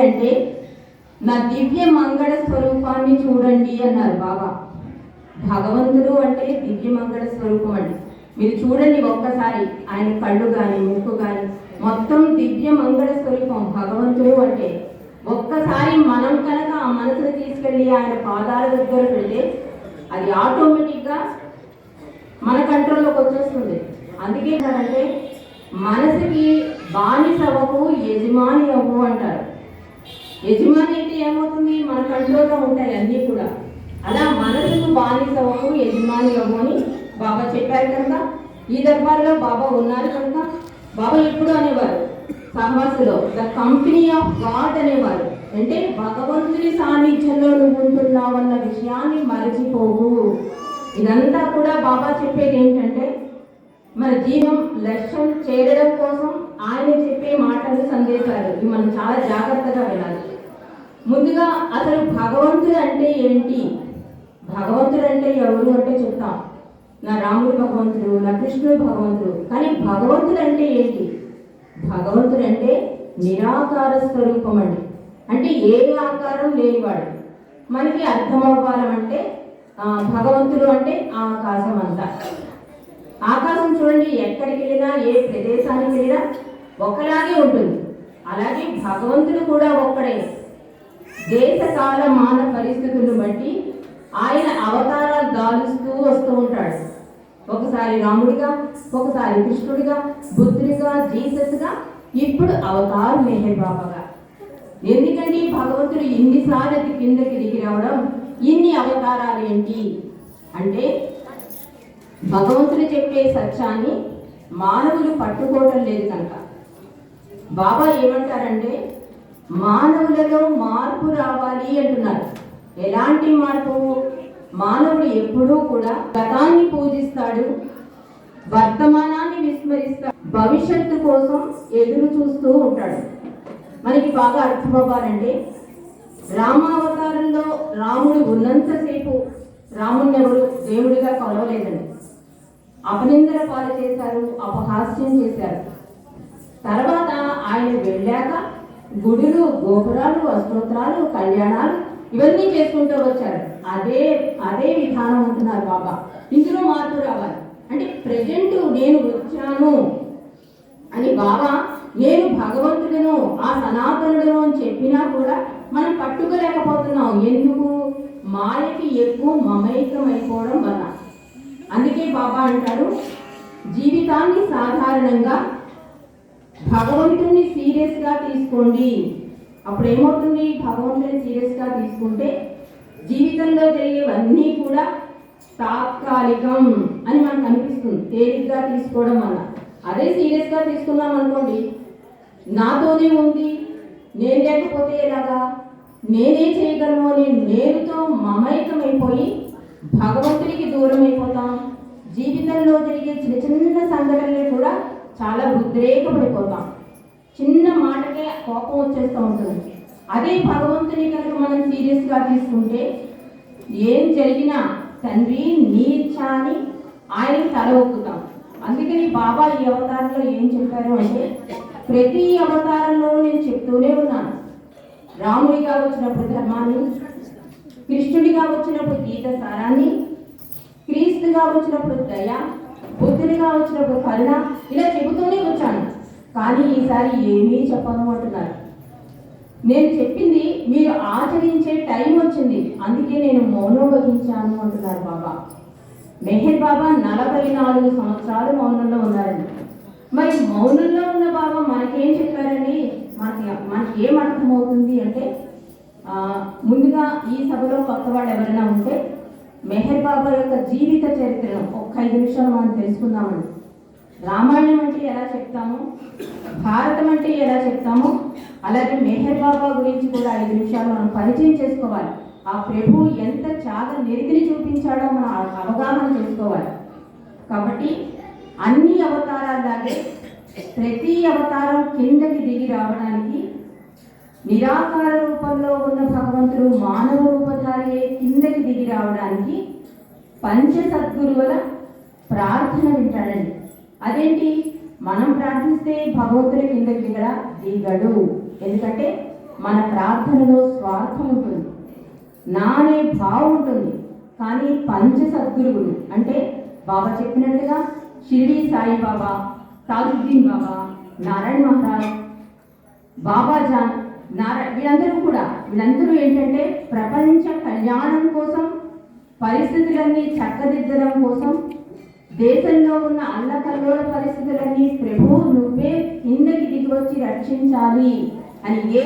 అంటే నా దివ్య మంగళ స్వరూపాన్ని చూడండి అన్నారు బాబా. భగవంతుడు అంటే దివ్య మంగళ స్వరూపం అండి. మీరు చూడండి ఒక్కసారి ఆయన కళ్ళు కానీ ముక్కు కానీ మొత్తం దివ్య మంగళ స్వరూపం భగవంతుడు అంటే. ఒక్కసారి మనం కనుక ఆ మనసును తీసుకెళ్ళి ఆయన పాదాల దగ్గర పెడితే అది ఆటోమేటిక్గా మన కంట్రోల్లోకి వచ్చేస్తుంది. అందుకే అంటే మనసుకి బానిసవ్వకు యజమాని అవ్వు అంటారు. యజమాని అయితే ఏమవుతుంది, మన కంట్రోల్లో ఉంటాయి అన్నీ కూడా. అలా మనసుకు బానిసవ్వకు యజమాని అవ్వు అని బాబా చెప్పారు కనుక ఈ దర్బార్లో బాబా ఉన్నారు కనుక బాబా ఎప్పుడు అనేవారు సహవాసులో ద కంపెనీ ఆఫ్ గాడ్ అనేవారు. అంటే భగవంతుని సాన్నిధ్యంలో నువ్వు ఉంటున్నావు అన్న విషయాన్ని మరచిపోవు. ఇదంతా కూడా బాబా చెప్పేది ఏంటంటే మన జీవం లక్ష్యం చేరడం కోసం ఆయన చెప్పే మాటలు సందేశాలు ఇవి మనం చాలా జాగ్రత్తగా వినాలి. ముందుగా అసలు భగవంతుడు అంటే ఏంటి, భగవంతుడు అంటే ఎవరు అంటే చెప్తాం. నా రాముడు భగవంతుడు, నా కృష్ణుడు భగవంతుడు. కానీ భగవంతుడు అంటే ఏంటి? భగవంతుడు అంటే నిరాకార స్వరూపం అండి. అంటే ఏ ఆకారం లేనివాడు. మనకి అర్థమవ్వాలంటే భగవంతుడు అంటే ఆకాశం అంతా. ఆకాశం చూడండి, ఎక్కడికి వెళ్ళినా ఏ ప్రదేశానికి వెళ్ళినా ఒకలాగే ఉంటుంది. అలాగే భగవంతుడు కూడా ఒక్కడే. దేశ కాల మాన పరిస్థితులను బట్టి ఆయన అవతారాలు దాలుస్తూ వస్తూ ఉంటాడు. ఒకసారి రాముడిగా, ఒకసారి కృష్ణుడిగా, బుద్ధుడిగా, జీసస్గా, ఇప్పుడు అవతారు మెహర్ బాబాగా. ఎందుకంటే భగవంతుడు ఇన్నిసార్లు కిందకి దిగి రావడం, ఇన్ని అవతారాలు ఏంటి అంటే భగవంతుడు చెప్పే సత్యాన్ని మానవులు పట్టుకోవటం లేదు కనుక. బాబా ఏమంటారంటే మానవులలో మార్పు రావాలి అంటున్నారు. ఎలాంటి మార్పు? మానవుడు ఎప్పుడూ కూడా గతాన్ని పూజిస్తాడు, వర్తమానాన్ని విస్మరిస్తాడు, భవిష్యత్తు కోసం ఎదురు చూస్తూ ఉంటాడు. మనకి బాగా అర్థమవ్వాలంటే రామావతారంలో రాముడు ఉన్నంతసేపు రాముడిని ఎవరు దేవుడిగా కొలవలేదండి. అపనిందల పాలు చేశారు, అపహాస్యం చేశారు. తర్వాత ఆయన వెళ్ళాక గుడులు, గోపురాలు, అష్టోత్తరాలు, కళ్యాణాలు ఇవన్నీ చేసుకుంటూ వచ్చారు. అదే విధానం అంటున్నారు బాబా. ఇందులో మార్పు రావాలి అంటే ప్రజెంట్ నేను వచ్చాను అని బాబా నేను భగవంతుడును, ఆ సనాతనుడును అని చెప్పినా కూడా మనం పట్టుకోలేకపోతున్నాం. ఎందుకు? మాయకి ఎక్కువ మమైకం అయిపోవడం వల్ల. అందుకే బాబా అంటారు జీవితాన్ని సాధారణంగా భగవంతుని సీరియస్గా తీసుకోండి. అప్పుడు ఏమవుతుంది? భగవంతుని సీరియస్గా తీసుకుంటే జీవితంలో జరిగేవన్నీ కూడా తాత్కాలికం అని మనకు అనిపిస్తుంది తేలిగ్గా తీసుకోవడం వల్ల. అదే సీరియస్గా తీసుకున్నాం అనుకోండి, నాతోనే ఉంది, నేను లేకపోతే ఎలాగా, నేనే చేయగలను అని నేనుతో మమైకమైపోయి భగవంతుడికి దూరం అయిపోతాం. జీవితంలో జరిగే చిన్న చిన్న సంఘటనలు కూడా చాలా ఉద్రేకపడిపోతాం. చిన్న మాటకే కోపం వచ్చేస్తూ ఉంటుంది. అదే భగవంతుని కనుక మనం సీరియస్గా తీసుకుంటే ఏం జరిగినా తండ్రి నీ ఇచ్చా అని ఆయనకి తల ఒప్పుతాం. అందుకని బాబా ఈ అవతారంలో ఏం చెప్పారు అంటే ప్రతి అవతారంలో నేను చెప్తూనే ఉన్నాను. రాముడిగా వచ్చినప్పుడు ధర్మాన్ని, కృష్ణుడిగా వచ్చినప్పుడు గీత సారాన్ని, క్రీస్తుగా వచ్చినప్పుడు దయ, బుద్ధుడిగా వచ్చినప్పుడు కరుణ, ఇలా చెబుతూనే వచ్చాను. కానీ ఈసారి ఏమీ చెప్పను అంటున్నారు. నేను చెప్పింది మీరు ఆచరించే టైం వచ్చింది, అందుకే నేను మౌనం వహించాను అంటున్నారు బాబా. మెహర్ బాబా 44 సంవత్సరాలు మౌనంలో ఉన్నారండి. మరి మౌనంలో ఉన్న బాబా మనకేం చెప్పారండి? మనకి ఏం అర్థమవుతుంది అంటే ముందుగా ఈ సభలో కొత్త వాళ్ళు ఎవరైనా ఉంటే మెహర్ బాబా యొక్క జీవిత చరిత్రను ఒక్క 5 నిమిషాలు మనం తెలుసుకుందామండి. రామాయణం అంటే ఎలా చెప్తాము, భారతం అంటే ఎలా చెప్తాము, అలాగే మెహర్ బాబా గురించి కూడా 5 నిమిషాలు మనం పరిచయం చేసుకోవాలి. ఆ ప్రభు ఎంత త్యాగ నిరితిని చూపించాడో మనం అవగాహన చేసుకోవాలి. కాబట్టి అన్ని అవతారాల్లాగే ప్రతి అవతారం కిందకి దిగి రావడానికి నిరాకార రూపంలో ఉన్న భగవంతుడు మానవ రూపధారి కిందకి దిగి రావడానికి పంచ సద్గురువుల ప్రార్థన వింటాడండి. అదేంటి? మనం ప్రార్థిస్తే భగవంతుడి కిందకి దిగడు. ఎందుకంటే మన ప్రార్థనలో స్వార్థం ఉంటుంది, నా అనే భావం ఉంటుంది. కానీ పంచ సద్గురువులు అంటే బాబా చెప్పినట్టుగా షిరిడి సాయిబాబా, తాజుద్దీన్ బాబా, నారాయణ మహారాజ్, బాబాజాన్, వీళ్ళందరూ ఏంటంటే ప్రపంచ కళ్యాణం కోసం, పరిస్థితులన్నీ చక్కదిద్దడం కోసం, దేశంలో ఉన్న అల్లకల్లోల పరిస్థితులన్నీ ప్రభు నువ్వే కిందకి దిగి వచ్చి రక్షించాలి అని ఏ